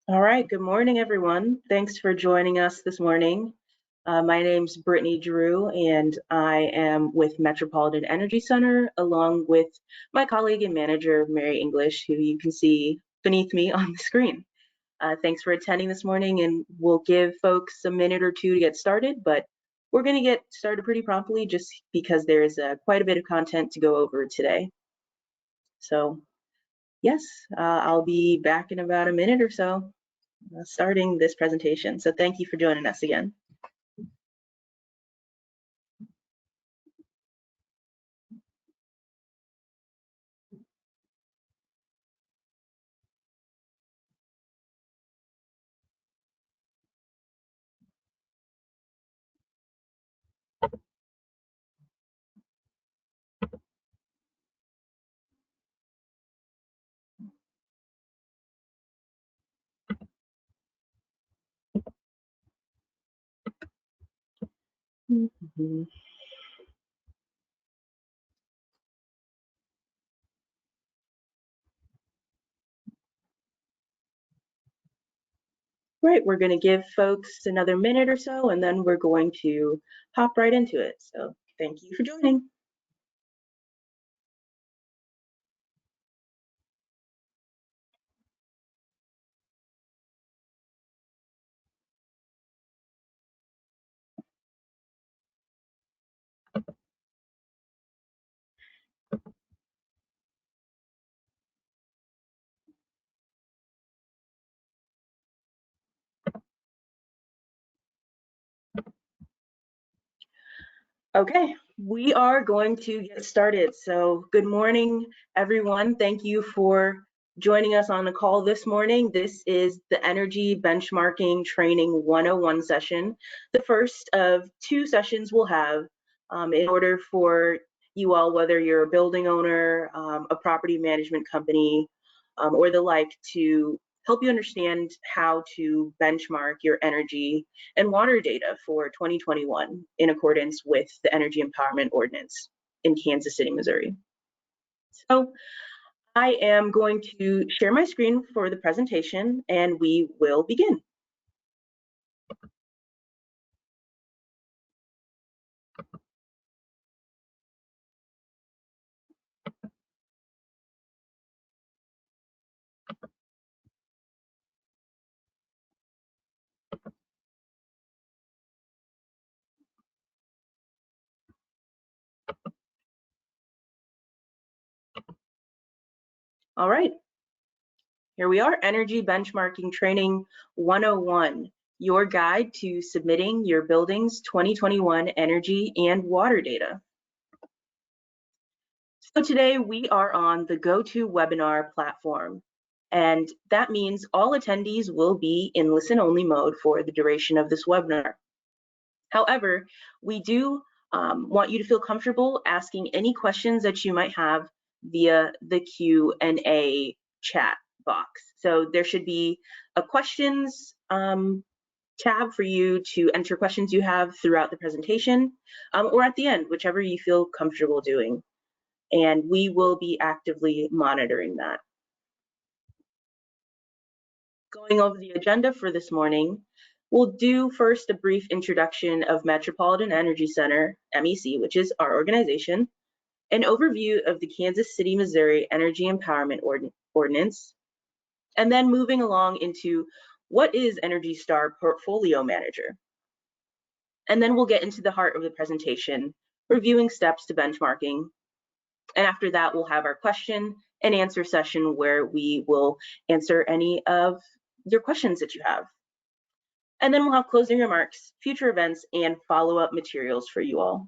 All right, good morning, everyone. Thanks for joining us this morning. My name's Brittany Drew, and I am with Metropolitan Energy Center, along with my colleague and manager, Mary English, who you can see beneath me on the screen. Thanks for attending this morning, and we'll give folks a minute or two to get started, but we're going to get started pretty promptly just because there's quite a bit of content to go over today. So, yes, I'll be back in about a minute or so. Starting this presentation. So thank you for joining us again. Right, we're going to give folks another minute or so, and then we're going to hop right into it. So thank you for joining. Okay, we are going to get started. So good morning, everyone. Thank you for joining us on the call this morning. This is the Energy Benchmarking Training 101 session, the first of two sessions we'll have in order for you all, whether you're a building owner, a property management company, or the like, to help you understand how to benchmark your energy and water data for 2021 in accordance with the Energy Empowerment Ordinance in Kansas City, Missouri. So I am going to share my screen for the presentation and we will begin. All right, here we are, Energy Benchmarking Training 101, your guide to submitting your building's 2021 energy and water data. So today we are on the GoToWebinar platform, and that means all attendees will be in listen-only mode for the duration of this webinar. However, we do want you to feel comfortable asking any questions that you might have via the Q&A chat box. So there should be a questions tab for you to enter questions you have throughout the presentation or at the end, whichever you feel comfortable doing. And we will be actively monitoring that. Going over the agenda for this morning, we'll do first a brief introduction of Metropolitan Energy Center, MEC, which is our organization, an overview of the Kansas City, Missouri Energy Empowerment Ordinance, and then moving along into what is Energy Star Portfolio Manager. And then we'll get into the heart of the presentation, reviewing steps to benchmarking. And after that, we'll have our question and answer session where we will answer any of your questions that you have. And then we'll have closing remarks, future events, and follow-up materials for you all.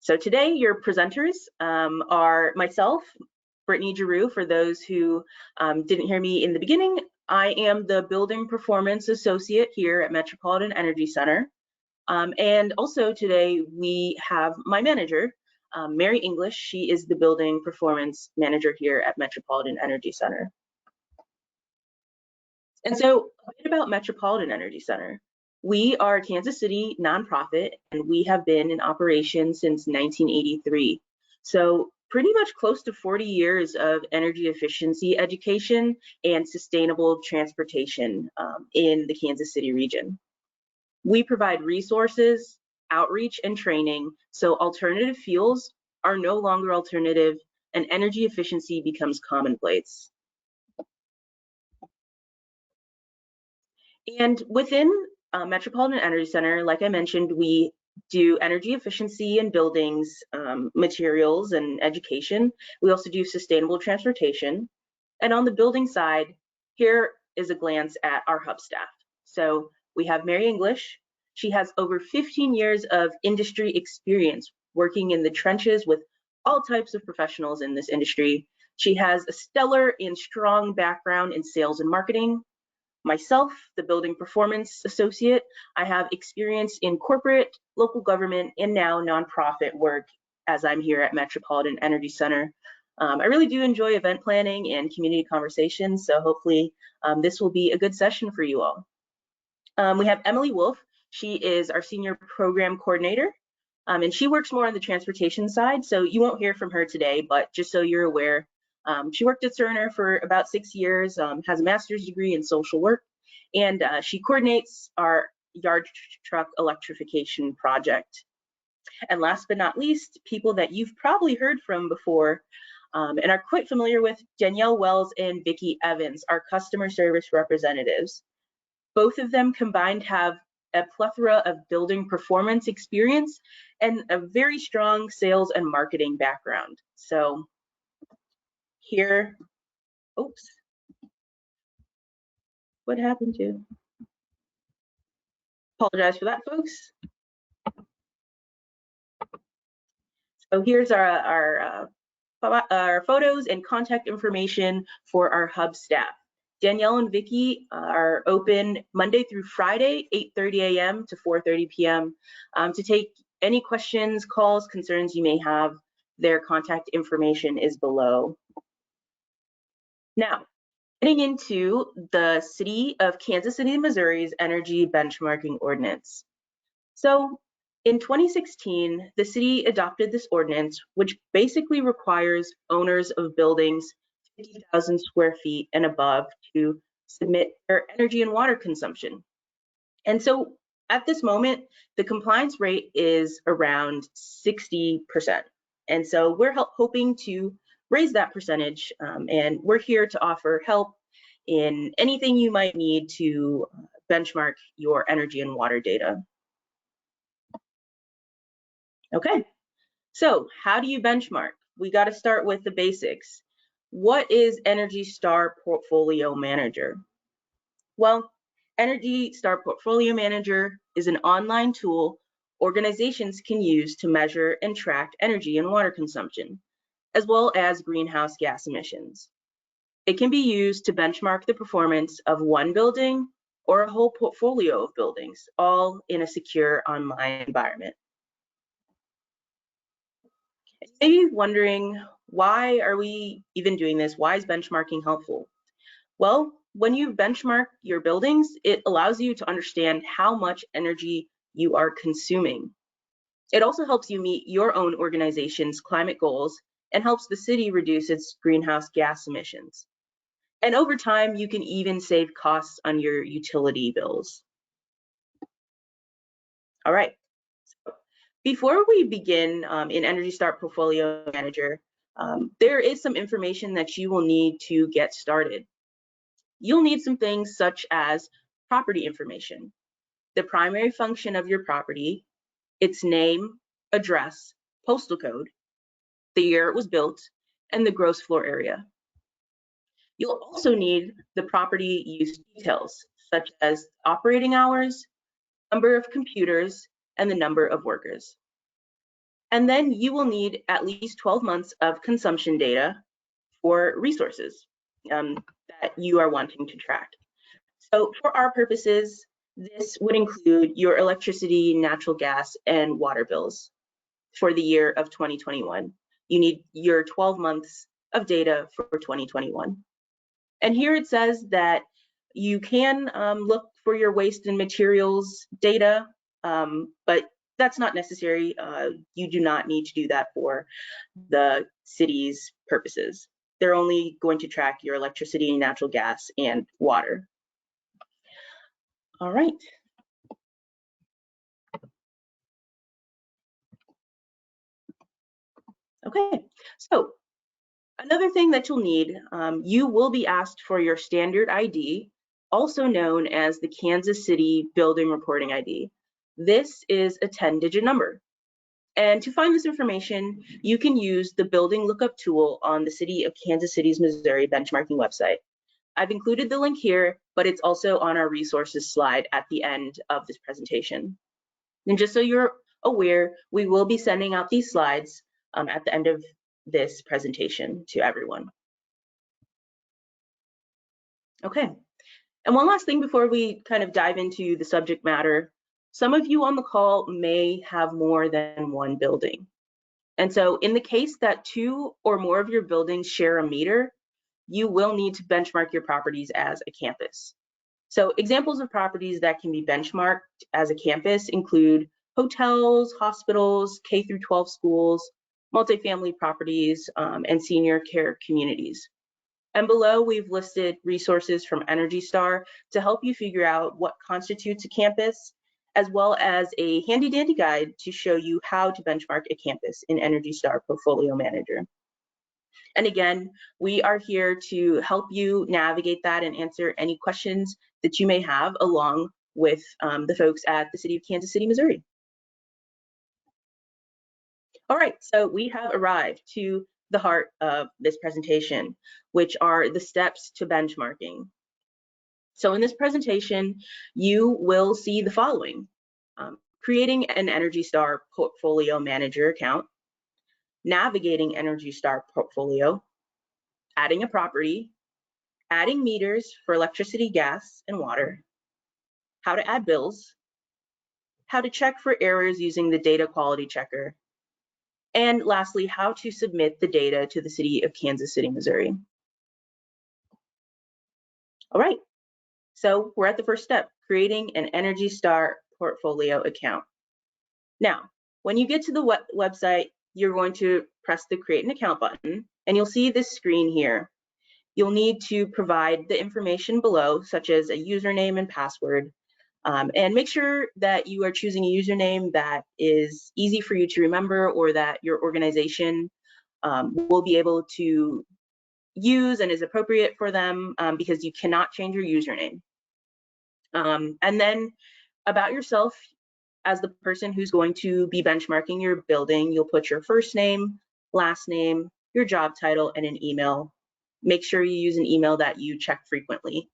So today, your presenters are myself, Brittany Drew. For those who didn't hear me in the beginning, I am the Building Performance Associate here at Metropolitan Energy Center. And also today, we have my manager, Mary English. She is the Building Performance Manager here at Metropolitan Energy Center. And so a bit about Metropolitan Energy Center. We are a Kansas City nonprofit, and we have been in operation since 1983. So pretty much close to 40 years of energy efficiency education and sustainable transportation in the Kansas City region. We provide resources, outreach, and training so alternative fuels are no longer alternative and energy efficiency becomes commonplace. And within Metropolitan Energy Center, like I mentioned, we do energy efficiency in buildings, materials, and education. We also do sustainable transportation. And on the building side, here is a glance at our hub staff. So we have Mary English. She has over 15 years of industry experience working in the trenches with all types of professionals in this industry. She has a stellar and strong background in sales and marketing. Myself, the Building Performance Associate, I have experience in corporate, local government, and now nonprofit work as I'm here at Metropolitan Energy Center. I really do enjoy event planning and community conversations, so hopefully this will be a good session for you all. We have Emily Wolf. She is our Senior Program Coordinator, and she works more on the transportation side, so you won't hear from her today, but just so you're aware, she worked at Cerner for about 6 years, has a master's degree in social work, and she coordinates our yard truck electrification project. And last but not least, people that you've probably heard from before and are quite familiar with, Danielle Wells and Vicki Evans, our customer service representatives. Both of them combined have a plethora of building performance experience and a very strong sales and marketing background. So here, oops, what happened to? Apologize for that, folks. So here's our photos and contact information for our hub staff. Danielle and Vicki are open Monday through Friday, 8:30 a.m. to 4:30 p.m. To take any questions, calls, concerns you may have. Their contact information is below. Now, getting into the City of Kansas City, Missouri's Energy Benchmarking Ordinance. So in 2016, the city adopted this ordinance, which basically requires owners of buildings 50,000 square feet and above to submit their energy and water consumption. And so at this moment, the compliance rate is around 60%. And so we're hoping to raise that percentage, and we're here to offer help in anything you might need to benchmark your energy and water data. Okay, so how do you benchmark? We got to start with the basics. What is Energy Star Portfolio Manager? Well, Energy Star Portfolio Manager is an online tool organizations can use to measure and track energy and water consumption, as well as greenhouse gas emissions. It can be used to benchmark the performance of one building or a whole portfolio of buildings, all in a secure online environment. Maybe wondering, why are we even doing this? Why is benchmarking helpful? Well, when you benchmark your buildings, it allows you to understand how much energy you are consuming. It also helps you meet your own organization's climate goals and helps the city reduce its greenhouse gas emissions. And over time, you can even save costs on your utility bills. All right. Before we begin in Energy Star Portfolio Manager, there is some information that you will need to get started. You'll need some things such as property information, the primary function of your property, its name, address, postal code, the year it was built, and the gross floor area. You'll also need the property use details, such as operating hours, number of computers, and the number of workers. And then you will need at least 12 months of consumption data for resources that you are wanting to track. So for our purposes, this would include your electricity, natural gas, and water bills for the year of 2021. You need your 12 months of data for 2021. And here it says that you can look for your waste and materials data, but that's not necessary. You do not need to do that for the city's purposes. They're only going to track your electricity, natural gas, and water. All right. Okay, so another thing that you'll need, you will be asked for your standard ID, also known as the Kansas City Building Reporting ID. This is a 10-digit number. And to find this information, you can use the building lookup tool on the City of Kansas City's Missouri benchmarking website. I've included the link here, but it's also on our resources slide at the end of this presentation. And just so you're aware, we will be sending out these slides at the end of this presentation to everyone. Okay, and one last thing before we kind of dive into the subject matter. Some of you on the call may have more than one building. And so in the case that 2 or more of your buildings share a meter, you will need to benchmark your properties as a campus. So examples of properties that can be benchmarked as a campus include hotels, hospitals, K through 12 schools, multifamily properties, and senior care communities. And below, we've listed resources from Energy Star to help you figure out what constitutes a campus, as well as a handy dandy guide to show you how to benchmark a campus in Energy Star Portfolio Manager. And again, we are here to help you navigate that and answer any questions that you may have along with the folks at the City of Kansas City, Missouri. All right, so we have arrived to the heart of this presentation, which are the steps to benchmarking. So in this presentation, you will see the following: creating an Energy Star Portfolio Manager account, navigating Energy Star Portfolio, adding a property, adding meters for electricity, gas, and water, how to add bills, how to check for errors using the data quality checker, and lastly, how to submit the data to the City of Kansas City, Missouri. All right, so we're at the first step, creating an Energy Star Portfolio account. Now, when you get to the website, you're going to press the Create an Account button, and you'll see this screen here. You'll need to provide the information below, such as a username and password, and make sure that you are choosing a username that is easy for you to remember or that your organization will be able to use and is appropriate for them, because you cannot change your username. And then about yourself, as the person who's going to be benchmarking your building, you'll put your first name, last name, your job title, and an email. Make sure you use an email that you check frequently.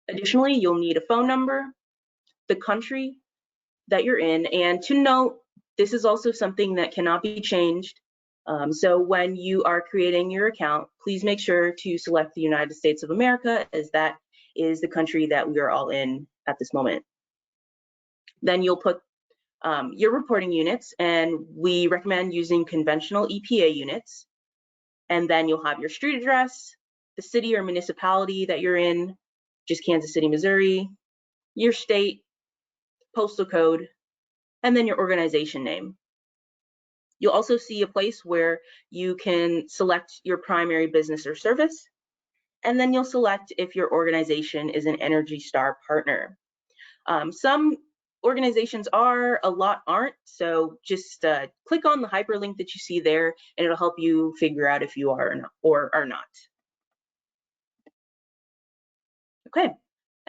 Additionally, you'll need a phone number, the country that you're in, and to note, this is also something that cannot be changed. So when you are creating your account, please make sure to select the United States of America, as that is the country that we are all in at this moment. Then you'll put your reporting units, and we recommend using conventional EPA units. And then you'll have your street address, the city or municipality that you're in, just Kansas City, Missouri, your state, postal code, and then your organization name. You'll also see a place where you can select your primary business or service, and then you'll select if your organization is an Energy Star partner. Some organizations are, a lot aren't, so just click on the hyperlink that you see there, and it'll help you figure out if you are or are not. Okay,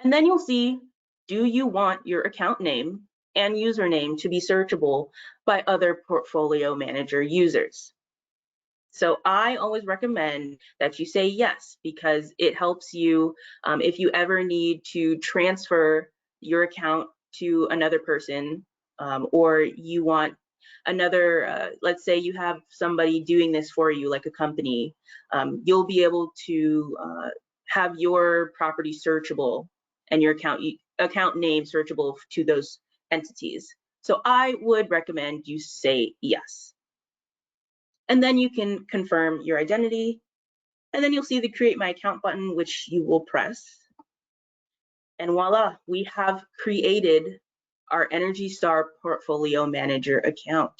and then you'll see, do you want your account name and username to be searchable by other portfolio manager users? So I always recommend that you say yes, because it helps you if you ever need to transfer your account to another person, or you want another, let's say you have somebody doing this for you, like a company, you'll be able to have your property searchable and your account name searchable to those entities. So I would recommend you say yes. And then you can confirm your identity, and then you'll see the Create My Account button, which you will press. And voila, we have created our Energy Star Portfolio Manager account.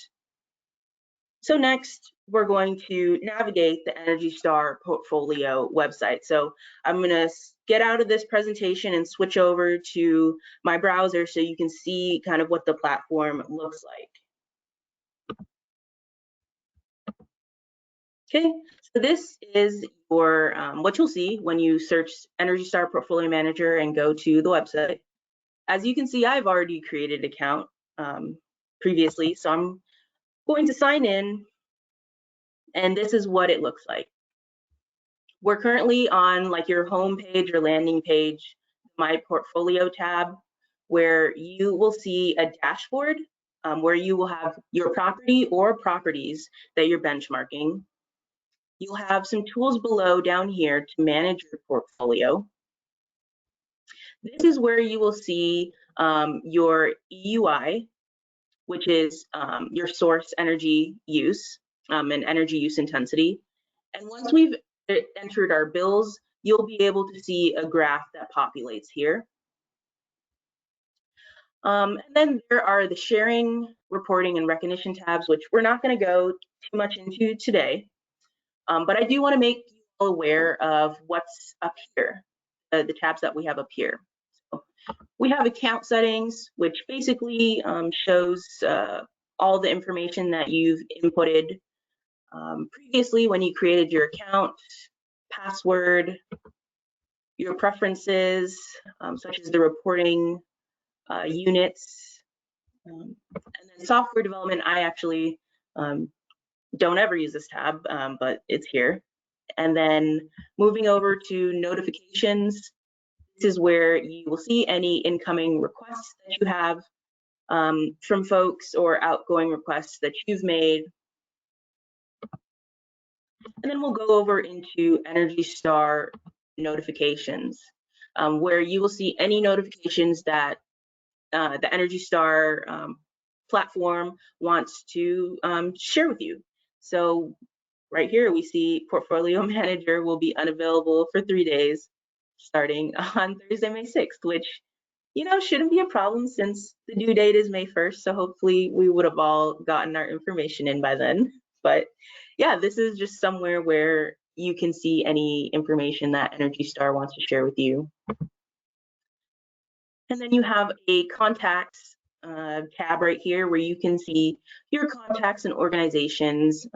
So next, we're going to navigate the Energy Star Portfolio website. So I'm going to get out of this presentation and switch over to my browser so you can see kind of what the platform looks like. Okay, so this is your what you'll see when you search Energy Star Portfolio Manager and go to the website. As you can see, I've already created an account previously, so I'm going to sign in, and this is what it looks like. We're currently on like your home page or landing page, My Portfolio tab, where you will see a dashboard where you will have your property or properties that you're benchmarking. You'll have some tools below down here to manage your portfolio. This is where you will see your EUI, which is your source energy use and energy use intensity. And once we've entered our bills, you'll be able to see a graph that populates here. And then there are the sharing, reporting, and recognition tabs, which we're not going to go too much into today. But I do want to make you all aware of what's up here, the tabs that we have up here. So we have account settings, which basically shows all the information that you've inputted previously when you created your account, password, your preferences, such as the reporting units, and then software development. I actually don't ever use this tab, but it's here. And then moving over to notifications, this is where you will see any incoming requests that you have from folks or outgoing requests that you've made. And then we'll go over into Energy Star notifications, where you will see any notifications that the Energy Star platform wants to share with you. So right here we see Portfolio Manager will be unavailable for 3 days starting on Thursday, May 6th, which, you know, shouldn't be a problem since the due date is May 1st. So hopefully we would have all gotten our information in by then. But yeah, this is just somewhere where you can see any information that Energy Star wants to share with you. And then you have a contacts tab right here where you can see your contacts and organizations,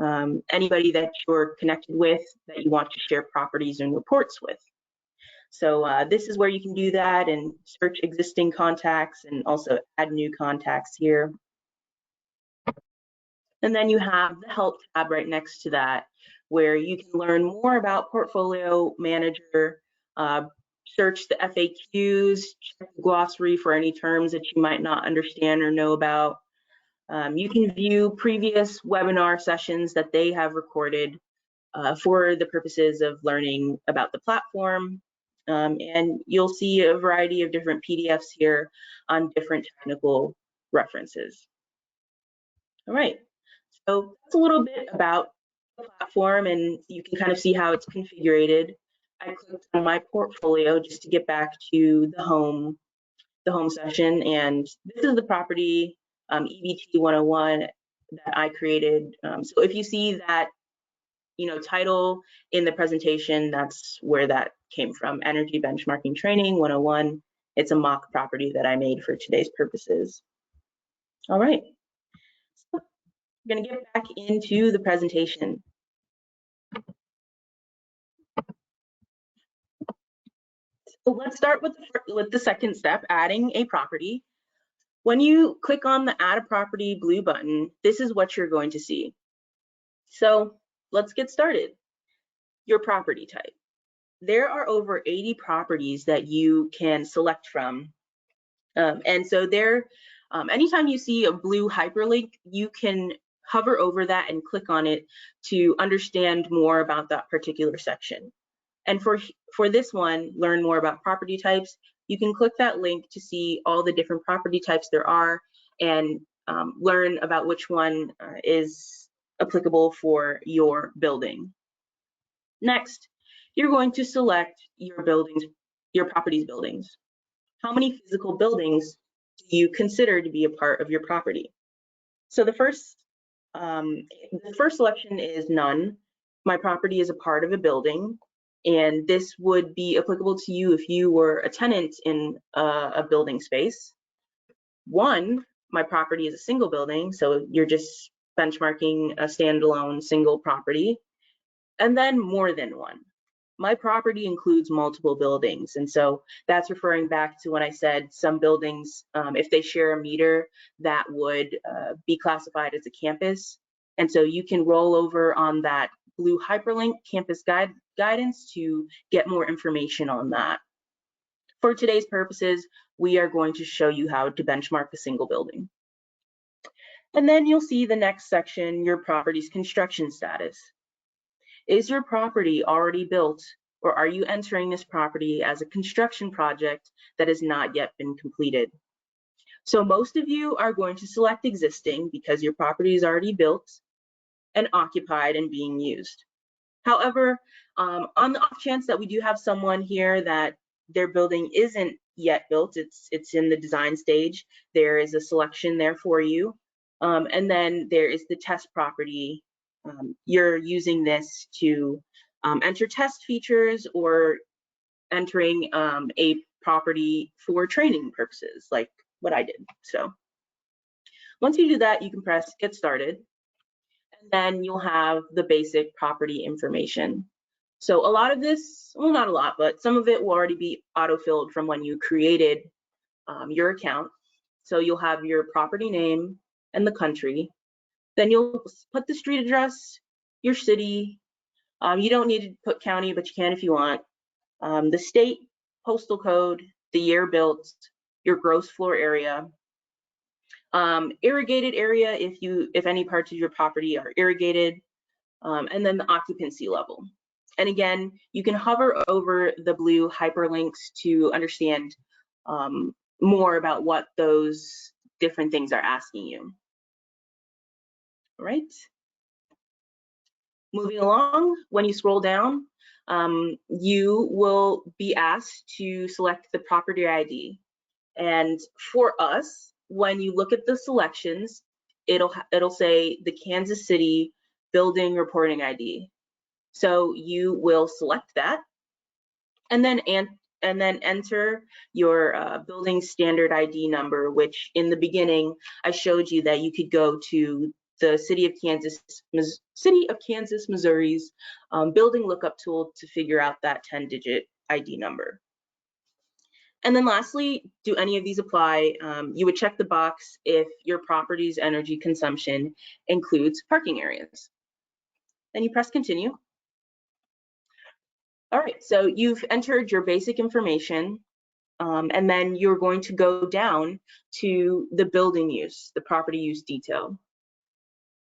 anybody that you're connected with that you want to share properties and reports with. So this is where you can do that and search existing contacts and also add new contacts here. And then you have the help tab right next to that, where you can learn more about Portfolio Manager, search the FAQs, check the glossary for any terms that you might not understand or know about. You can view previous webinar sessions that they have recorded for the purposes of learning about the platform. And you'll see a variety of different PDFs here on different technical references. All right, so that's a little bit about the platform, and you can kind of see how it's configured. I clicked on my portfolio just to get back to the home session, and this is the property EBT 101 that I created. So if you see that, you know, title in the presentation, that's where that came from, Energy Benchmarking Training 101. It's a mock property that I made for today's purposes. All right, so we're gonna get back into the presentation. So let's start with the second step, adding a property. When you click on the Add a Property blue button, this is what you're going to see. So let's get started. Your property type. There are over 80 properties that you can select from. And so there, anytime you see a blue hyperlink, you can hover over that and click on it to understand more about that particular section. And for this one, learn more about property types, you can click that link to see all the different property types there are and learn about which one is applicable for your building. Next, you're going to select your buildings, your property's buildings. How many physical buildings do you consider to be a part of your property? So the first selection is none. My property is a part of a building, and this would be applicable to you if you were a tenant in a building space. One, my property is a single building, so you're just benchmarking a standalone single property. And then more than one. My property includes multiple buildings, and so that's referring back to when I said some buildings, if they share a meter, that would be classified as a campus. And so you can roll over on that blue hyperlink campus guidance to get more information on that. For today's purposes, we are going to show you how to benchmark a single building. And then you'll see the next section, your property's construction status. Is your property already built, or are you entering this property as a construction project that has not yet been completed? So most of you are going to select existing because your property is already built and occupied and being used. However, on the off chance that we do have someone here that their building isn't yet built, it's in the design stage, there is a selection there for you. And then there is the test property. You're using this to enter test features or entering a property for training purposes, like what I did. So once you do that, you can press get started, and then you'll have the basic property information. So a lot of this, well, not a lot, but some of it will already be auto-filled from when you created your account. So you'll have your property name and the country. Then you'll put the street address, your city. You don't need to put county, but you can if you want. The state, postal code, the year built, your gross floor area, irrigated area if any parts of your property are irrigated, and then the occupancy level. And again, you can hover over the blue hyperlinks to understand more about what those different things are asking you. All right. Moving along, when you scroll down, you will be asked to select the property ID. And for us, when you look at the selections, it'll say the Kansas City Building Reporting ID. So you will select that, and then enter your building standard ID number, which in the beginning I showed you that you could go to the City of Kansas, Missouri's building lookup tool to figure out that 10-digit ID number. And then lastly, do any of these apply? You would check the box if your property's energy consumption includes parking areas. Then you press continue. All right, so you've entered your basic information, and then you're going to go down to the building use, the property use detail.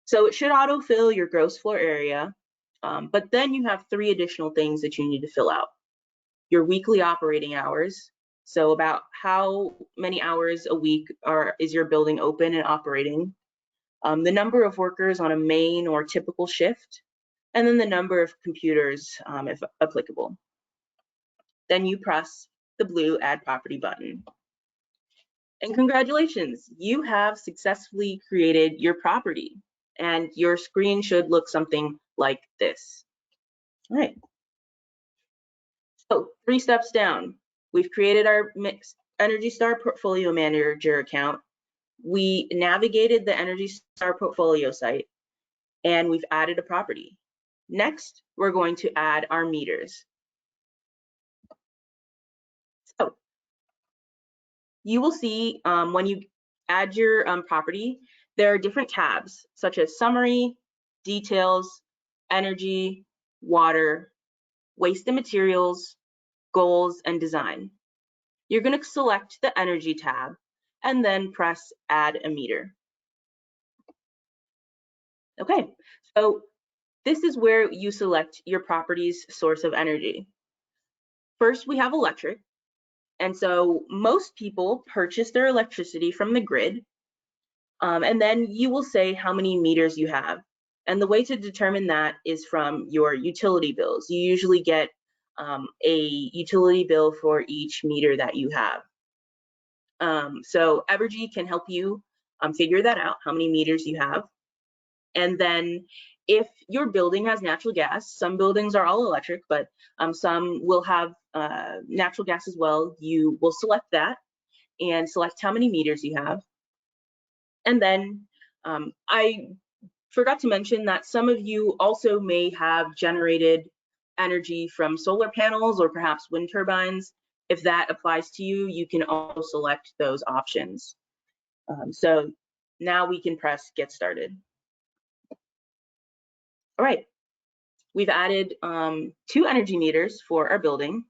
So it should autofill your gross floor area, but then you have 3 additional things that you need to fill out. Your weekly operating hours, so about how many hours a week is your building open and operating, the number of workers on a main or typical shift, and then the number of computers if applicable. Then you press the blue Add Property button. And congratulations, you have successfully created your property, and your screen should look something like this. All right. So 3 steps down, we've created our Energy Star Portfolio Manager account. We navigated the Energy Star portfolio site, and we've added a property. Next, we're going to add our meters. So you will see when you add your property, there are different tabs such as Summary, Details, Energy, Water, Waste and Materials, Goals, and Design. You're going to select the Energy tab and then press Add a Meter. Okay, so this is where you select your property's source of energy. First, we have electric. And so most people purchase their electricity from the grid, and then you will say how many meters you have. And the way to determine that is from your utility bills. You usually get a utility bill for each meter that you have. So Evergy can help you figure that out, how many meters you have. And then if your building has natural gas, some buildings are all electric, but some will have natural gas as well. You will select that and select how many meters you have. And then I forgot to mention that some of you also may have generated energy from solar panels or perhaps wind turbines. If that applies to you, you can also select those options. So now we can press get started. All right, we've added 2 energy meters for our building.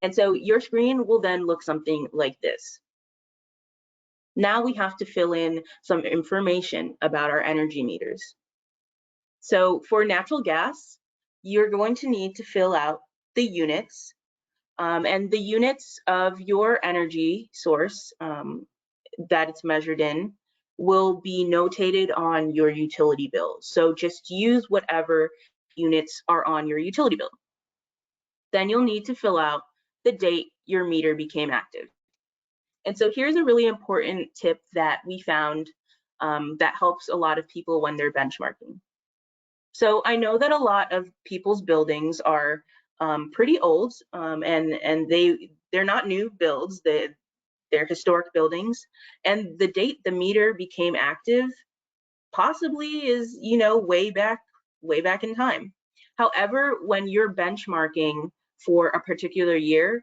And so your screen will then look something like this. Now we have to fill in some information about our energy meters. So for natural gas, you're going to need to fill out the units, and the units of your energy source that it's measured in will be notated on your utility bill. So just use whatever units are on your utility bill. Then you'll need to fill out the date your meter became active. And so here's a really important tip that we found that helps a lot of people when they're benchmarking. So I know that a lot of people's buildings are pretty old, and they're not new builds. They're historic buildings, and the date the meter became active possibly is, you know, way back in time. However, when you're benchmarking for a particular year,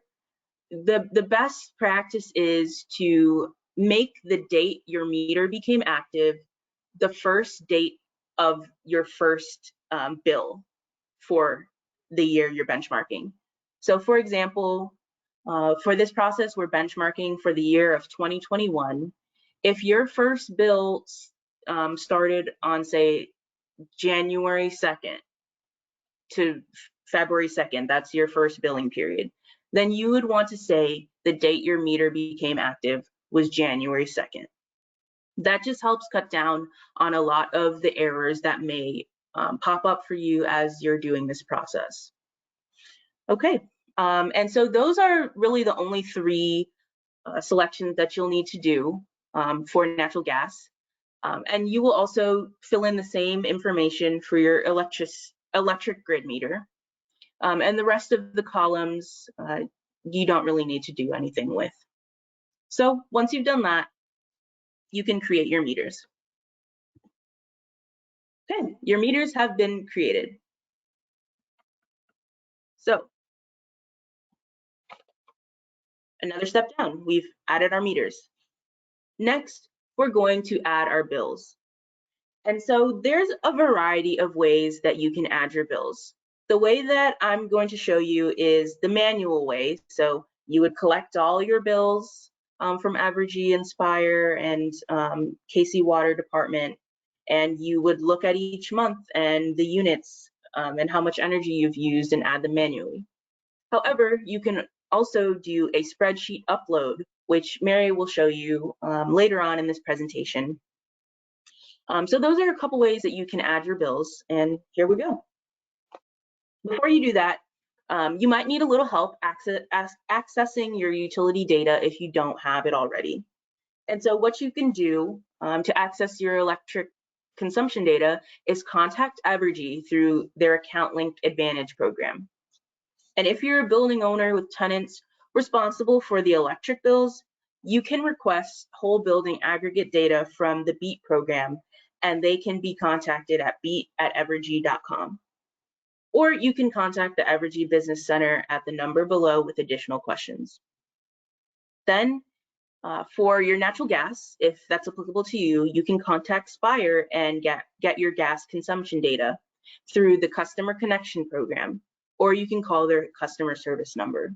the best practice is to make the date your meter became active the first date of your first bill for the year you're benchmarking. So for example, for this process, we're benchmarking for the year of 2021. If your first bill started on, say, January 2nd to February 2nd, that's your first billing period, then you would want to say the date your meter became active was January 2nd. That just helps cut down on a lot of the errors that may pop up for you as you're doing this process. Okay, and so those are really the only 3 selections that you'll need to do for natural gas. And you will also fill in the same information for your electric grid meter. And the rest of the columns, you don't really need to do anything with. So once you've done that, you can create your meters. Okay, your meters have been created. So another step down, we've added our meters. Next, we're going to add our bills. And so there's a variety of ways that you can add your bills. The way that I'm going to show you is the manual way. So you would collect all your bills from Evergy, Inspire, and KC Water Department, and you would look at each month and the units and how much energy you've used and add them manually. However, you can also do a spreadsheet upload, which Mary will show you later on in this presentation. So those are a couple ways that you can add your bills, and here we go. Before you do that, you might need a little help accessing your utility data if you don't have it already. And so what you can do to access your electric consumption data is contact Evergy through their Account Linked Advantage program. And if you're a building owner with tenants responsible for the electric bills, you can request whole building aggregate data from the BEAT program, and they can be contacted at beat@evergy.com. Or you can contact the Evergy Business Center at the number below with additional questions. Then for your natural gas, if that's applicable to you, you can contact Spire and get your gas consumption data through the Customer Connection program, or you can call their customer service number.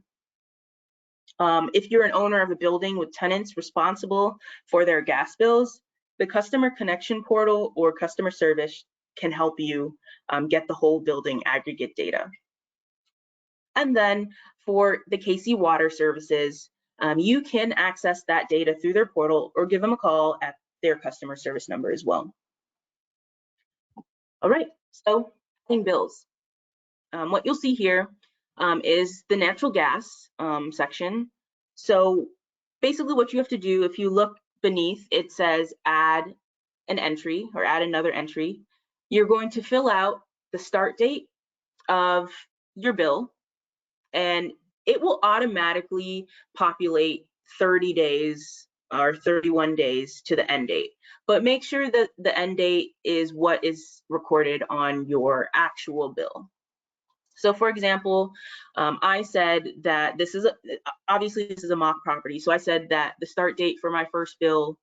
If you're an owner of a building with tenants responsible for their gas bills, the Customer Connection portal or customer service can help you get the whole building aggregate data. And then for the KC Water Services, you can access that data through their portal or give them a call at their customer service number as well. All right, so paying bills. What you'll see here is the natural gas section. So basically what you have to do, if you look beneath, it says add an entry or add another entry. You're going to fill out the start date of your bill, and it will automatically populate 30 days or 31 days to the end date. But make sure that the end date is what is recorded on your actual bill. So for example, I said that obviously this is a mock property. So I said that the start date for my first bill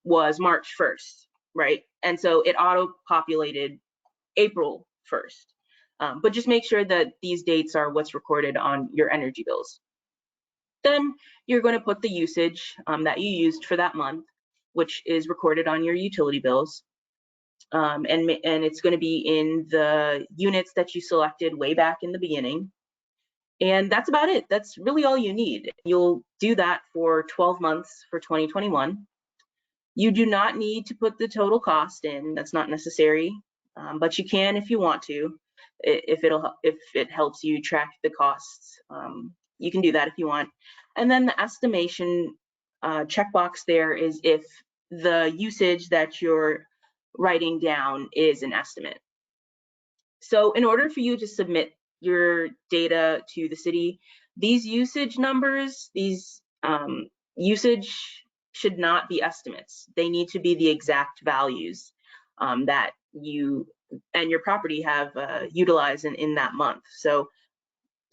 was March 1st, right? And so it auto populated April 1st. But just make sure that these dates are what's recorded on your energy bills. Then you're going to put the usage that you used for that month, which is recorded on your utility bills. And it's going to be in the units that you selected way back in the beginning. And that's about it. That's really all you need. You'll do that for 12 months for 2021. You do not need to put the total cost in. That's not necessary, but you can if you want to. If it helps you track the costs, you can do that if you want. And then the estimation checkbox there is if the usage that you're writing down is an estimate. So in order for you to submit your data to the city, these usage numbers, these usage should not be estimates. They need to be the exact values that you and your property have utilized in that month. So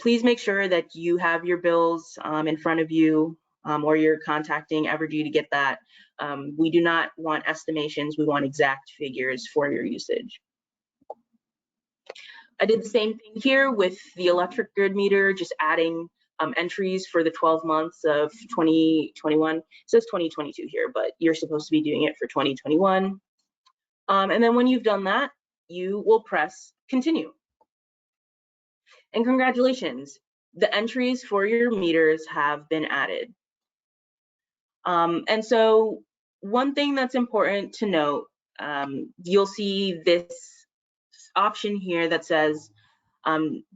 please make sure that you have your bills in front of you, or you're contacting Evergy to get that. We do not want estimations, we want exact figures for your usage. I did the same thing here with the electric grid meter, just adding entries for the 12 months of 2021. It says 2022 here, but you're supposed to be doing it for 2021. And then when you've done that, you will press continue. And congratulations, the entries for your meters have been added. And so one thing that's important to note, you'll see this option here that says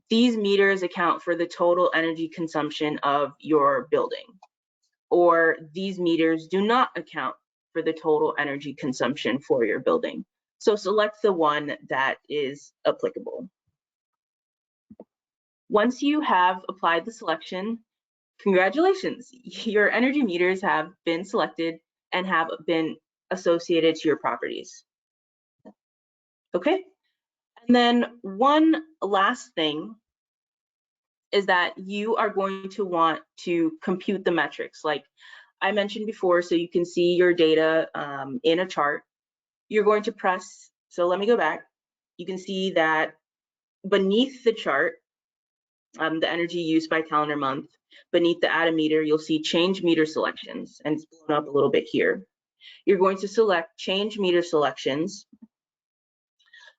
these meters account for the total energy consumption of your building, or these meters do not account for the total energy consumption for your building. So select the one that is applicable. Once you have applied the selection, congratulations, your energy meters have been selected and have been associated to your properties. Okay, and then one last thing is that you are going to want to compute the metrics like I mentioned before, so you can see your data in a chart. You're going to press, so let me go back. You can see that beneath the chart, the energy used by calendar month, beneath the add a meter, you'll see change meter selections, and it's blown up a little bit here. You're going to select change meter selections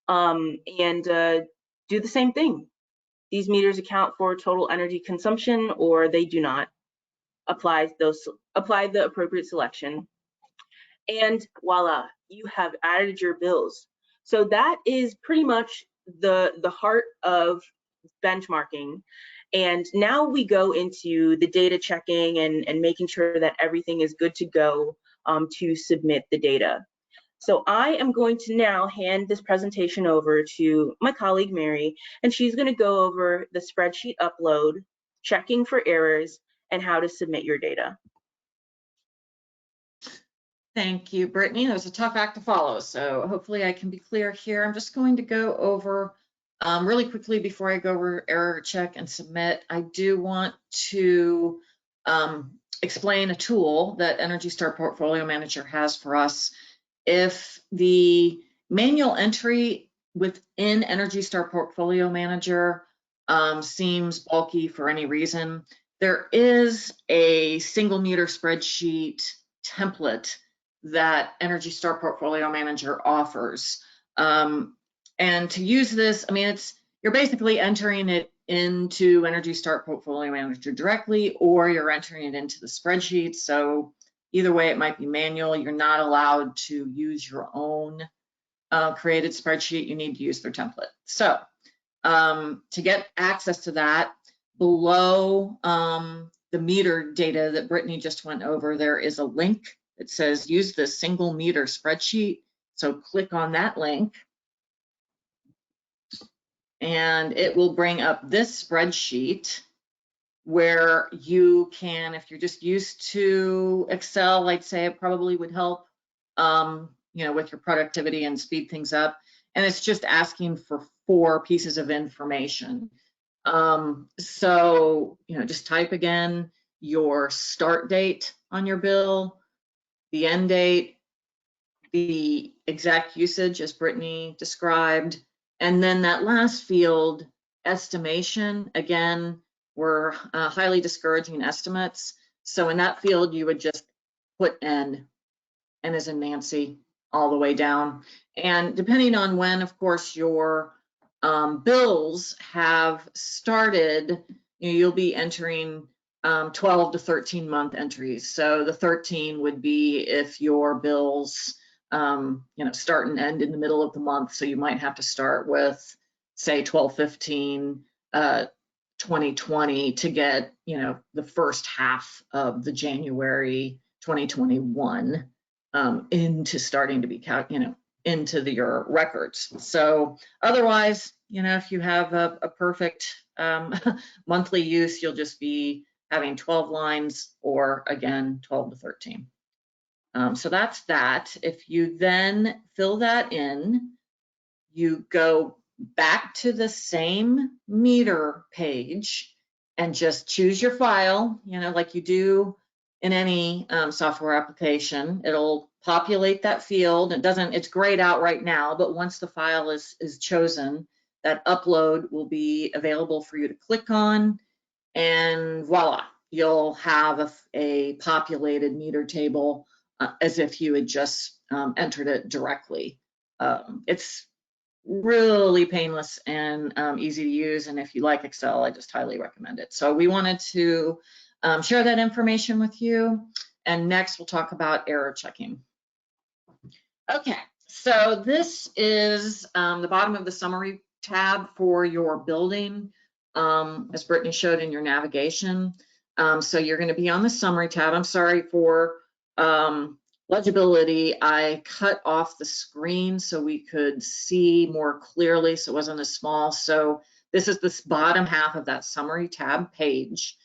and do the same thing. These meters account for total energy consumption or they do not. Apply the appropriate selection, and voila, you have added your bills. So that is pretty much the heart of benchmarking. And now we go into the data checking and making sure that everything is good to go to submit the data. So I am going to now hand this presentation over to my colleague Mary, and she's going to go over the spreadsheet upload, checking for errors, and how to submit your data. Thank you, Brittany. That was a tough act to follow, so hopefully I can be clear here. I'm just going to go over really quickly before I go over error check and submit. I do want to explain a tool that Energy Star Portfolio Manager has for us. If the manual entry within Energy Star Portfolio Manager seems bulky for any reason, there is a single meter spreadsheet template that Energy Star Portfolio Manager offers. And to use this, I mean, you're basically entering it into Energy Star Portfolio Manager directly, or you're entering it into the spreadsheet. So either way, it might be manual. You're not allowed to use your own created spreadsheet. You need to use their template. So to get access to that, below the meter data that Brittany just went over, there is a link that says use the single meter spreadsheet. So click on that link and it will bring up this spreadsheet where you can, if you're just used to Excel, I'd say it probably would help, with your productivity and speed things up. And it's just asking for 4 pieces of information. So, just type again your start date on your bill, the end date, the exact usage as Brittany described, and then that last field, estimation. Again, we're highly discouraging estimates. So in that field, you would just put N as in Nancy, all the way down. And depending on when, of course, your bills have started, you'll be entering 12 to 13 month entries. So the 13 would be if your bills start and end in the middle of the month. So you might have to start with, say, 12/15 2020 to get the first half of the January 2021 into starting to be into your records. So otherwise, if you have a perfect monthly use, you'll just be having 12 lines, or again 12 to 13. So that's that. If you then fill that in, you go back to the same meter page and just choose your file, like you do in any software application. It'll populate that field. It's grayed out right now, but once the file is chosen, that upload will be available for you to click on, and voila, you'll have a populated meter table as if you had just entered it directly. It's really painless and easy to use, and if you like Excel, I just highly recommend it. So we wanted to share that information with you, and next we'll talk about error checking. Okay, so this is the bottom of the summary tab for your building, as Brittany showed in your navigation. So you're going to be on the summary tab. I'm sorry for legibility. I cut off the screen so we could see more clearly, so it wasn't as small. So this is this bottom half of that summary tab page.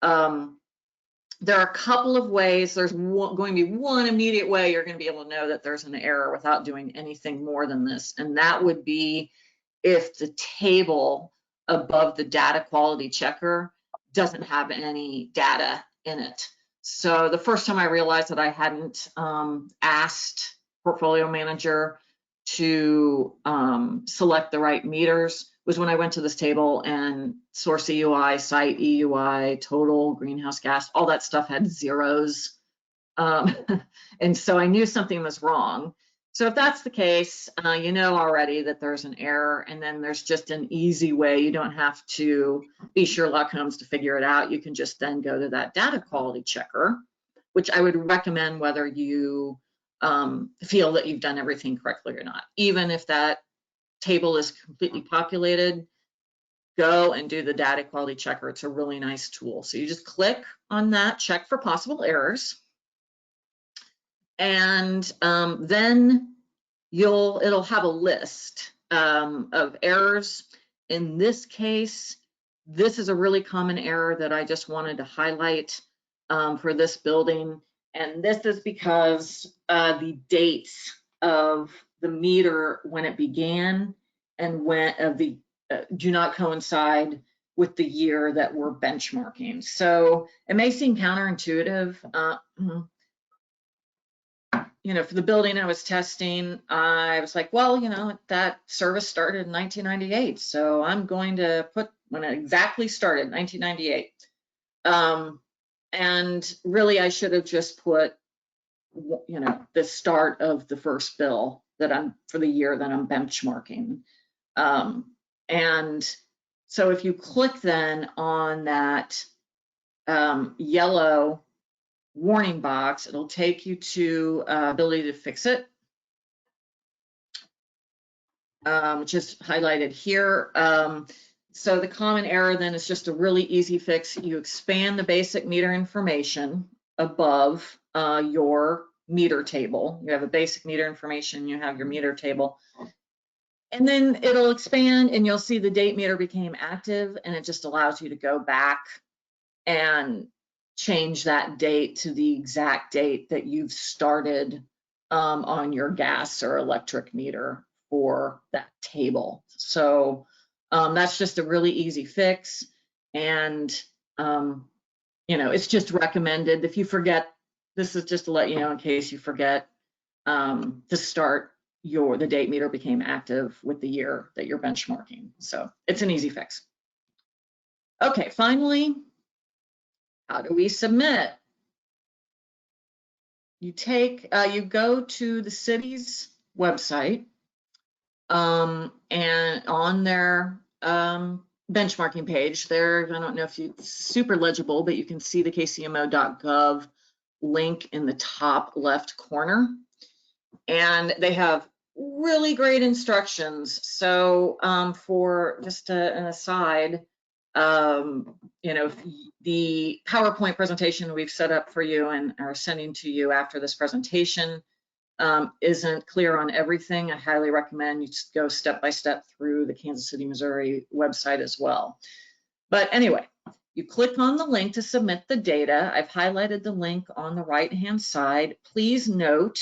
There are a couple of ways. There's going to be one immediate way you're going to be able to know that there's an error without doing anything more than this, and that would be if the table above the data quality checker doesn't have any data in it. So the first time I realized that I hadn't asked Portfolio Manager to select the right meters was when I went to this table and source EUI, site EUI, total greenhouse gas, all that stuff had zeros. And so I knew something was wrong. So if that's the case, you know already that there's an error, and then there's just an easy way. You don't have to be Sherlock Holmes to figure it out. You can just then go to that data quality checker, which I would recommend whether you feel that you've done everything correctly or not. Even if that table is completely populated, go and do the data quality checker. It's a really nice tool. So you just click on that, check for possible errors, and then it'll have a list of errors. In this case, this is a really common error that I just wanted to highlight for this building, and this is because the dates of the meter when it began and when do not coincide with the year that we're benchmarking. So it may seem counterintuitive. For the building I was testing, I was like, well, that service started in 1998, so I'm going to put when it exactly started, 1998. And really, I should have just put, the start of the first bill for the year that I'm benchmarking. And so if you click then on that yellow warning box, it'll take you to ability to fix it, which is highlighted here. So the common error then is just a really easy fix. You expand the basic meter information above your meter table. You have a basic meter information, you have your meter table. And then it'll expand and you'll see the date meter became active, and it just allows you to go back and change that date to the exact date that you've started on your gas or electric meter for that table. So that's just a really easy fix. And, it's just recommended if you forget, this is just to let you know in case you forget to start the date meter became active with the year that you're benchmarking. So it's an easy fix. Okay, finally, how do we submit? You go to the city's website, and on their benchmarking page there, I don't know if it's super legible, but you can see the kcmo.gov link in the top left corner. And they have really great instructions. So for just an aside, the PowerPoint presentation we've set up for you and are sending to you after this presentation isn't clear on everything. I highly recommend you just go step by step through the Kansas City, Missouri website as well. But anyway, you click on the link to submit the data. I've highlighted the link on the right-hand side. Please note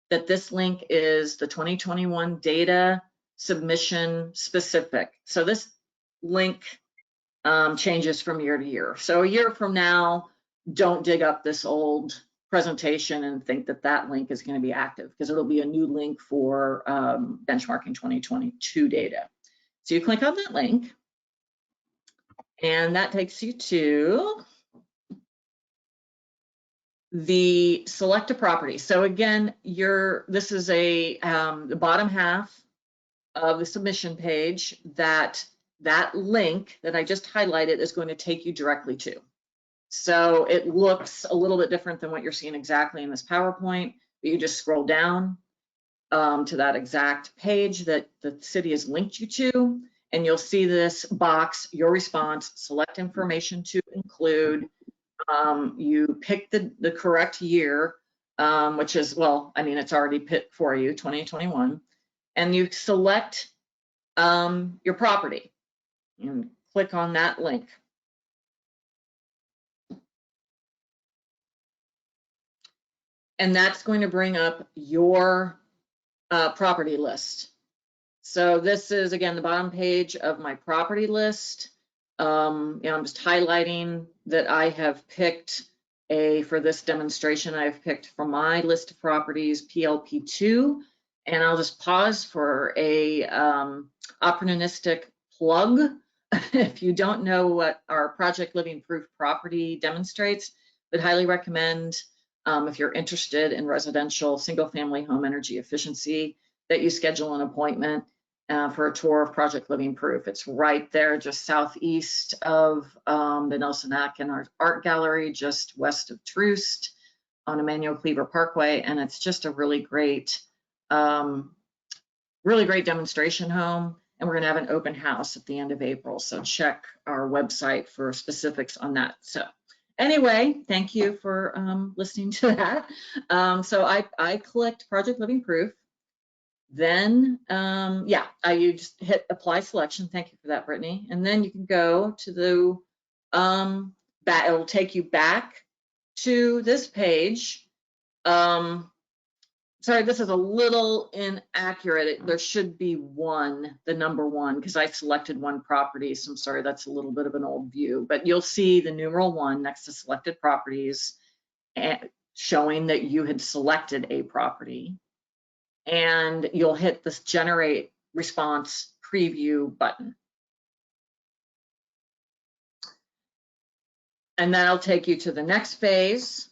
that this link is the 2021 data submission specific. So this link changes from year to year. So a year from now, don't dig up this old presentation and think that that link is going to be active, because it'll be a new link for benchmarking 2022 data. So you click on that link, and that takes you to the select a property. So again, this is the bottom half of the submission page that link that I just highlighted is going to take you directly to. So it looks a little bit different than what you're seeing exactly in this PowerPoint, but you just scroll down to that exact page that the city has linked you to, and you'll see this box, your response, select information to include. You pick the correct year, which is, it's already picked for you, 2021, and you select your property and click on that link. And that's going to bring up your property list. So this is, again, the bottom page of my property list. I'm just highlighting that I have picked for this demonstration, I've picked from my list of properties PLP2, and I'll just pause for a opportunistic plug. If you don't know what our Project Living Proof property demonstrates, would highly recommend, if you're interested in residential single-family home energy efficiency, that you schedule an appointment for a tour of Project Living Proof. It's right there, just southeast of the Nelson Atkins Art Gallery, just west of Troost on Emmanuel Cleaver Parkway, and it's just a really great demonstration home. And we're going to have an open house at the end of April, so check our website for specifics on that. So anyway, thank you for listening to that. So I clicked Project Living Proof. Then, you just hit apply selection. Thank you for that, Brittany. And then you can go to the, it'll take you back to this page. Sorry, this is a little inaccurate. There should be the number one, because I selected one property. So I'm sorry, that's a little bit of an old view, but you'll see the numeral 1 next to selected properties, showing that you had selected a property. And you'll hit this generate response preview button. And that'll take you to the next phase,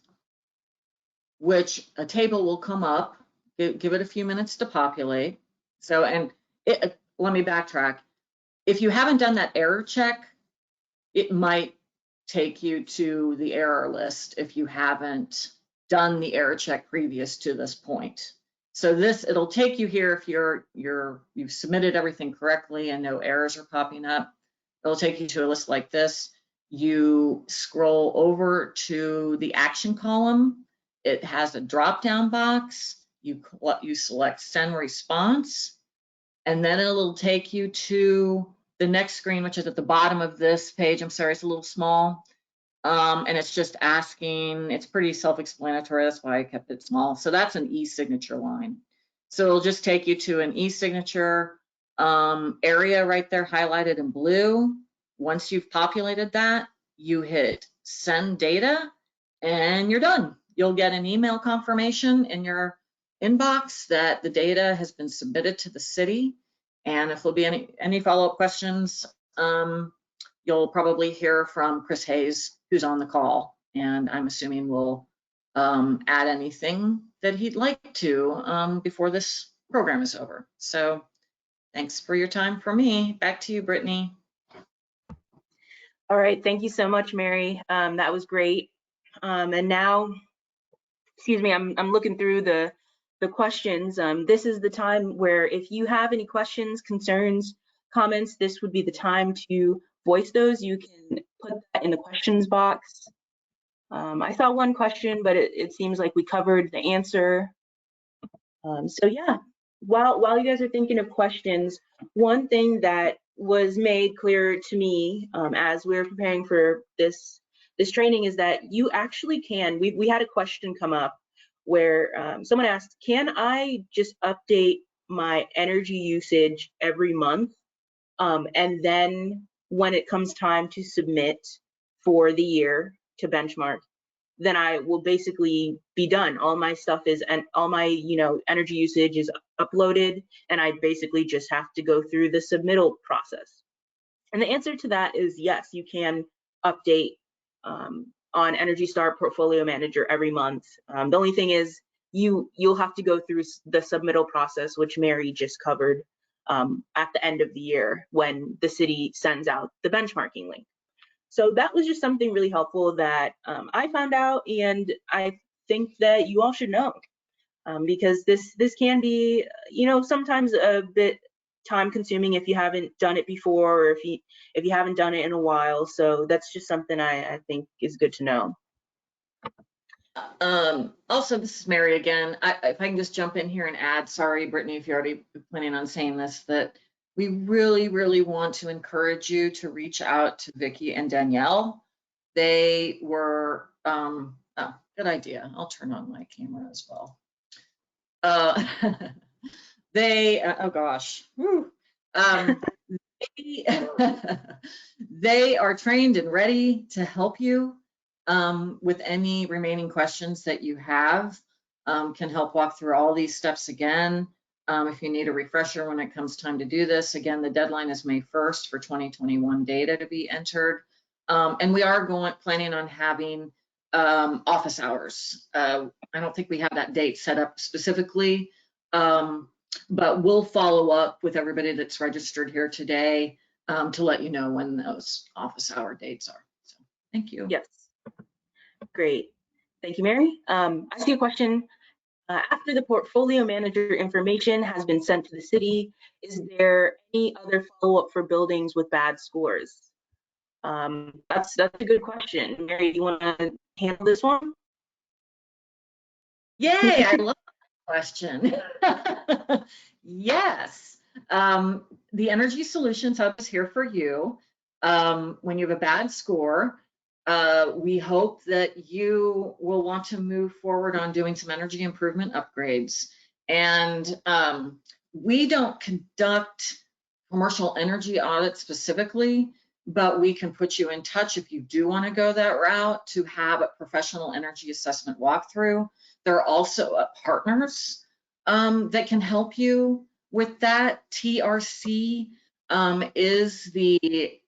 which a table will come up. Give it a few minutes to populate. So, let me backtrack. If you haven't done that error check, it might take you to the error list if you haven't done the error check previous to this point. So it'll take you here if you've submitted everything correctly and no errors are popping up. it'll take you to a list like this. You scroll over to the action column. It has a drop-down box. You select send response, and then it'll take you to the next screen, which is at the bottom of this page. I'm sorry, it's a little small. And it's just asking, it's pretty self-explanatory. That's why I kept it small. So that's an e-signature line. So it'll just take you to an e-signature area right there highlighted in blue. Once you've populated that, you hit send data and you're done. You'll get an email confirmation in your inbox that the data has been submitted to the city. And if there'll be any follow-up questions, you'll probably hear from Chris Hayes, who's on the call, and I'm assuming we'll add anything that he'd like to before this program is over. So thanks for your time for me. Back to you, Brittany. All right, thank you so much, Mary. That was great. And now, excuse me, I'm looking through the questions. This is the time where if you have any questions, concerns, comments, this would be the time to voice those. You can put that in the questions box. I saw one question, but it seems like we covered the answer. So yeah, while you guys are thinking of questions, one thing that was made clear to me as we were preparing for this training is that you actually can. We had a question come up where someone asked, can I just update my energy usage every month? And then when it comes time to submit for the year to benchmark, then I will basically be done. All my stuff is, and all my energy usage is uploaded, and I basically just have to go through the submittal process. And the answer to that is yes, you can update on Energy Star Portfolio Manager every month. The only thing is you'll have to go through the submittal process, which Mary just covered at the end of the year when the city sends out the benchmarking link. So that was just something really helpful that I found out, and I think that you all should know, because this can be, sometimes a bit time consuming if you haven't done it before, or if you haven't done it in a while. So that's just something I think is good to know. Also, this is Mary again. If I can just jump in here and add, sorry, Brittany, if you're already planning on saying this, that we really, really want to encourage you to reach out to Vicki and Danielle. They were, oh, good idea. I'll turn on my camera as well. Oh gosh. They are trained and ready to help you with any remaining questions that you have. Can help walk through all these steps again. If you need a refresher when it comes time to do this, again, the deadline is May 1st for 2021 data to be entered. And we are planning on having office hours. I don't think we have that date set up specifically, but we'll follow up with everybody that's registered here today to let you know when those office hour dates are. So, thank you. Yes. Great. Thank you, Mary. I see a question. After the portfolio manager information has been sent to the city, is there any other follow-up for buildings with bad scores? That's a good question. Mary, do you want to handle this one? Yay, I love that question. Yes. The Energy Solutions Hub is here for you. When you have a bad score, we hope that you will want to move forward on doing some energy improvement upgrades. And we don't conduct commercial energy audits specifically, but we can put you in touch if you do want to go that route to have a professional energy assessment walkthrough. There are also partners that can help you with that. TRC is the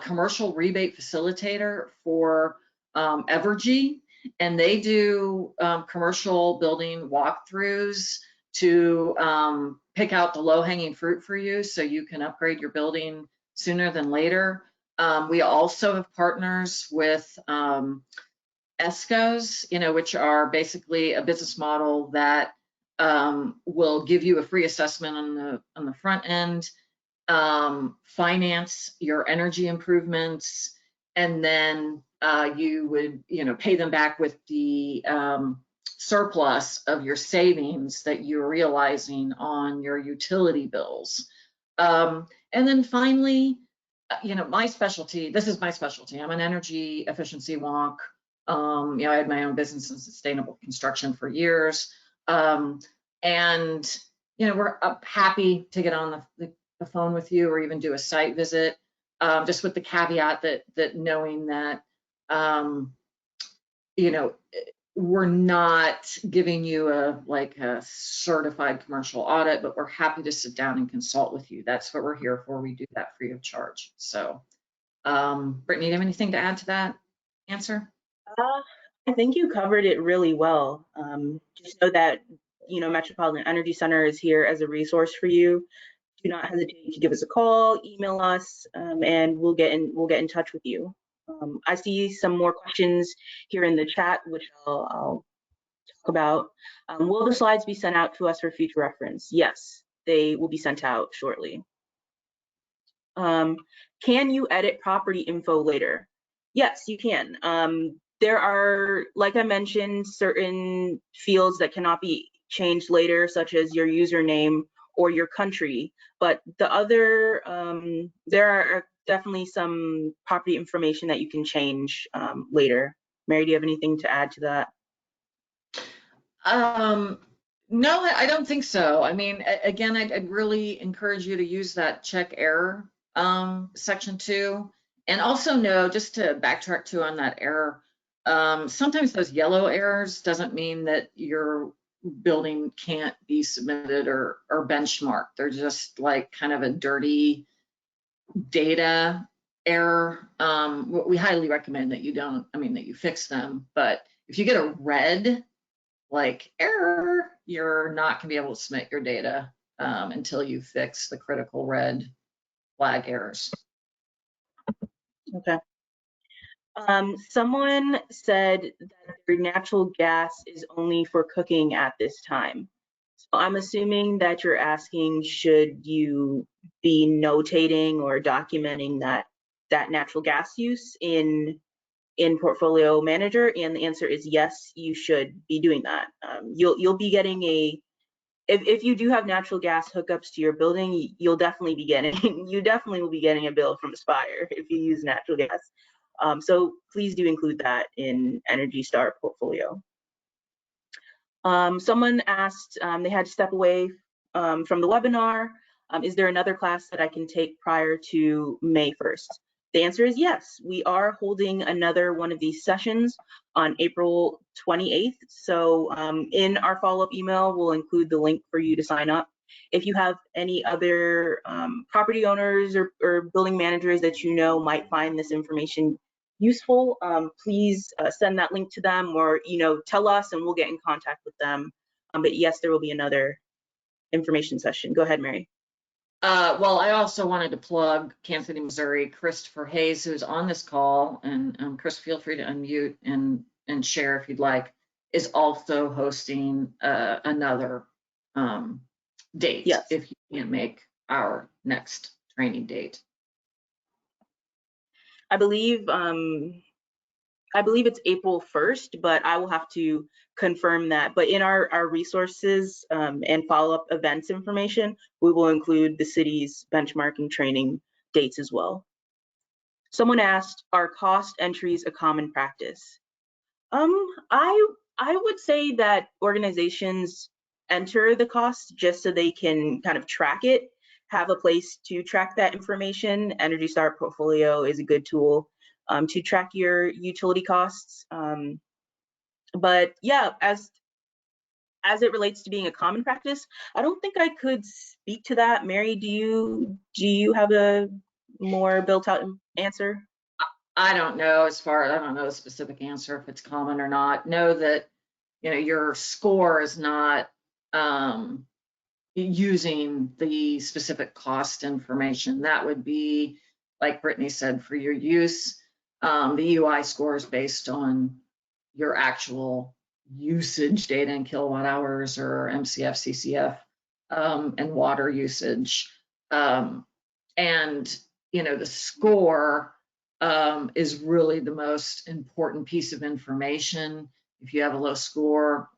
commercial rebate facilitator for Evergy, and they do commercial building walkthroughs to pick out the low-hanging fruit for you so you can upgrade your building sooner than later. We also have partners with ESCOs, which are basically a business model that will give you a free assessment on the front end finance your energy improvements, and then you would, pay them back with the surplus of your savings that you're realizing on your utility bills. And then finally, my specialty, this is my specialty. I'm an energy efficiency wonk. I had my own business in sustainable construction for years. And, we're happy to get on the phone with you or even do a site visit, just with the caveat that knowing that, we're not giving you a certified commercial audit, but we're happy to sit down and consult with you. That's what we're here for. We do that free of charge. So, Brittany, do you have anything to add to that answer? I think you covered it really well. Just know that, Metropolitan Energy Center is here as a resource for you. Do not hesitate to give us a call, email us, and we'll get in touch with you. I see some more questions here in the chat, which I'll talk about. Will the slides be sent out to us for future reference? Yes, they will be sent out shortly. Can you edit property info later? Yes, you can. There are, like I mentioned, certain fields that cannot be changed later, such as your username or your country. But the other, there are definitely some property information that you can change later. Mary, do you have anything to add to that? No, I don't think so. I mean, again, I'd really encourage you to use that check error section 2. And also know, just to backtrack too on that error, sometimes those yellow errors doesn't mean that your building can't be submitted or benchmarked. They're just like kind of a dirty data error. We highly recommend that that you fix them. But if you get a red error, you're not going to be able to submit your data until you fix the critical red flag errors. Okay. Someone said that their natural gas is only for cooking at this time. So I'm assuming that you're asking, should you be notating or documenting that natural gas use in Portfolio Manager? And the answer is yes, you should be doing that. You'll be getting if you do have natural gas hookups to your building, you definitely will be getting a bill from Aspire if you use natural gas. So please do include that in Energy Star portfolio. Someone asked, they had to step away from the webinar. Is there another class that I can take prior to May 1st? The answer is yes. We are holding another one of these sessions on April 28th. So in our follow-up email, we'll include the link for you to sign up. If you have any other property owners or building managers that might find this information useful, please send that link to them, or tell us and we'll get in contact with them. But yes, there will be another information session. Go ahead, Mary. Well, I also wanted to plug Kansas City, Missouri. Christopher Hayes, who's on this call, and Chris, feel free to unmute and share if you'd like, is also hosting another date. Yes. If you can't make our next training date. I believe it's April 1st, but I will have to confirm that. But in our resources and follow-up events information, we will include the city's benchmarking training dates as well. Someone asked, are cost entries a common practice? I would say that organizations enter the cost just so they can kind of track it, have a place to track that information. Energy Star Portfolio is a good tool to track your utility costs. But yeah, as it relates to being a common practice, I don't think I could speak to that. Mary, do you have a more built out answer? I don't know I don't know the specific answer if it's common or not. Know that, your score is not using the specific cost information. That would be, like Brittany said, for your use. The UI score is based on your actual usage data in kilowatt hours or MCF, CCF, and water usage. And, the score is really the most important piece of information. If you have a low score,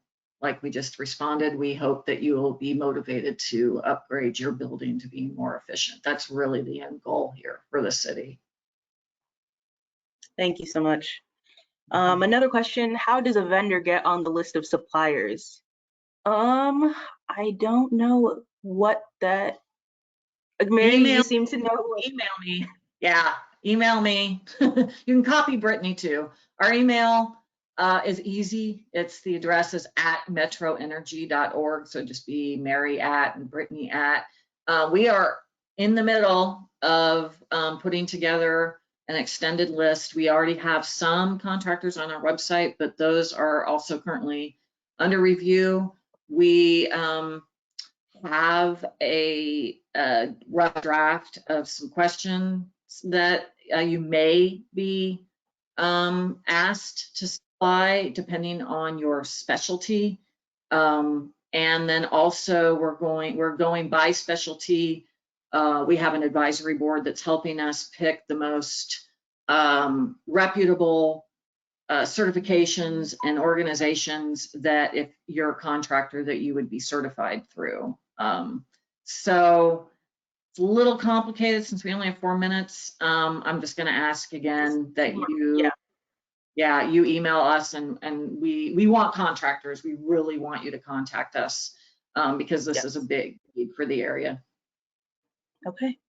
like we just responded, we hope that you will be motivated to upgrade your building to be more efficient. That's really the end goal here for the city. Thank you so much. Another question, how does a vendor get on the list of suppliers? I don't know what that, Mary, Email, you seem to know. email me. Yeah, email me. You can copy Brittany too. Our email is easy. The address is at metroenergy.org. So just be Mary at and Brittany at. We are in the middle of putting together an extended list. We already have some contractors on our website, but those are also currently under review. We have a rough draft of some questions that you may be asked to supply depending on your specialty. And then also we're going by specialty. We have an advisory board that's helping us pick the most reputable certifications and organizations that if you're a contractor that you would be certified through. So it's a little complicated since we only have 4 minutes. I'm just going to ask again that you email us, and we want contractors. We really want you to contact us because this is a big need for the area. Okay.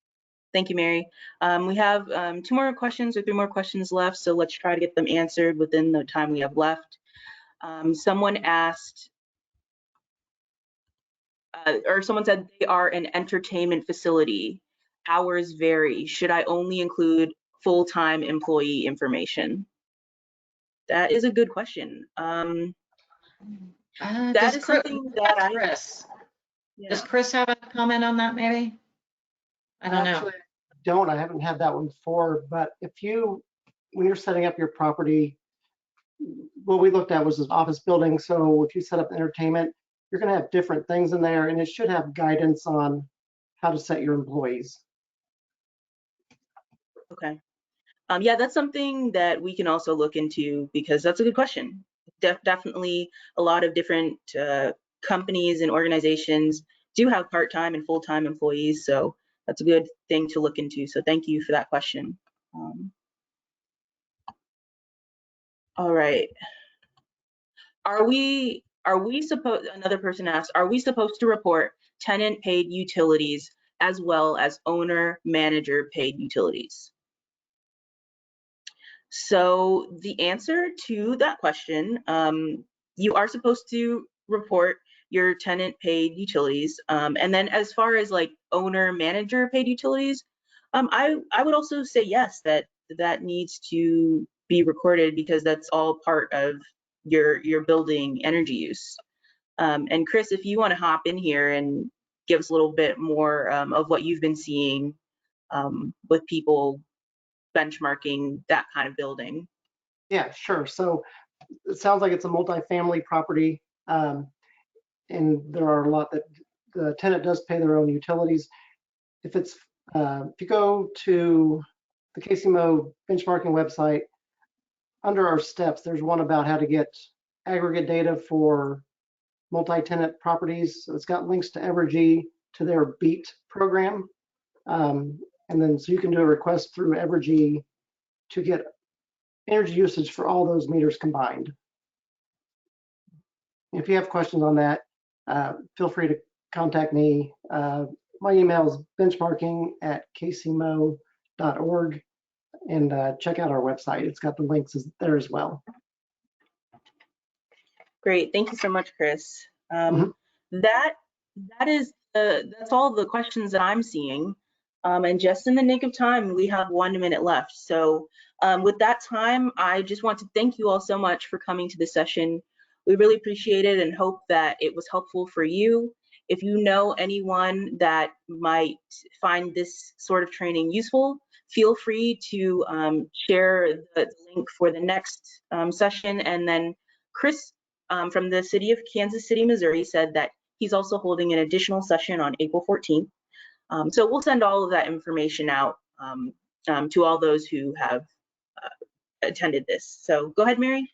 Thank you, Mary. We have 2 more questions or 3 more questions left, so let's try to get them answered within the time we have left. Someone asked, or someone said they are an entertainment facility. Hours vary. Should I only include full-time employee information? That is a good question. That is something that Chris. Does Chris have a comment on that, maybe? I don't know. I haven't had that one before, but when you're setting up your property, what we looked at was an office building. So if you set up entertainment, you're going to have different things in there, and it should have guidance on how to set your employees. Okay. Yeah, that's something that we can also look into because that's a good question. Definitely a lot of different companies and organizations do have part-time and full-time employees, so that's a good thing to look into. So thank you for that question. All right. Another person asked, are we supposed to report tenant paid utilities as well as owner manager paid utilities? So the answer to that question, you are supposed to report your tenant paid utilities. And then as far as like owner manager paid utilities, I would also say yes, that needs to be recorded because that's all part of your building energy use. And Chris, if you want to hop in here and give us a little bit more of what you've been seeing with people benchmarking that kind of building. Yeah, sure. So it sounds like it's a multifamily property, and there are a lot that the tenant does pay their own utilities. If you go to the KCMO benchmarking website, under our steps, there's one about how to get aggregate data for multi-tenant properties. So it's got links to Evergy, to their BEAT program. And then so you can do a request through Evergy to get energy usage for all those meters combined. If you have questions on that, feel free to contact me. My email is benchmarking@kcmo.org, and check out our website. It's got the links there as well. Great, thank you so much, Chris. That's all the questions that I'm seeing. And just in the nick of time, we have 1 minute left. So with that time, I just want to thank you all so much for coming to the session. We really appreciate it and hope that it was helpful for you. If you know anyone that might find this sort of training useful, feel free to share the link for the next session. And then Chris from the city of Kansas City, Missouri said that he's also holding an additional session on April 14th. So we'll send all of that information out to all those who have attended this. So go ahead, Mary.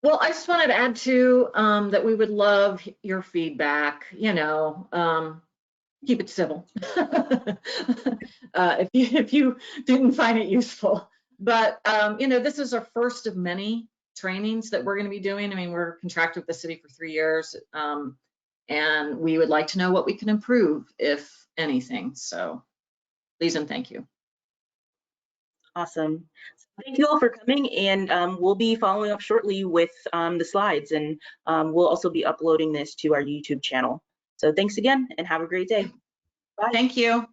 Well, I just wanted to add too that we would love your feedback, keep it civil if you didn't find it useful. But, this is our first of many trainings that we're going to be doing. I mean, we're contracted with the city for 3 years, and we would like to know what we can improve, if anything. So please and thank you. Awesome. Thank you all for coming, and we'll be following up shortly with the slides, and we'll also be uploading this to our YouTube channel. So thanks again, and have a great day. Bye. Thank you.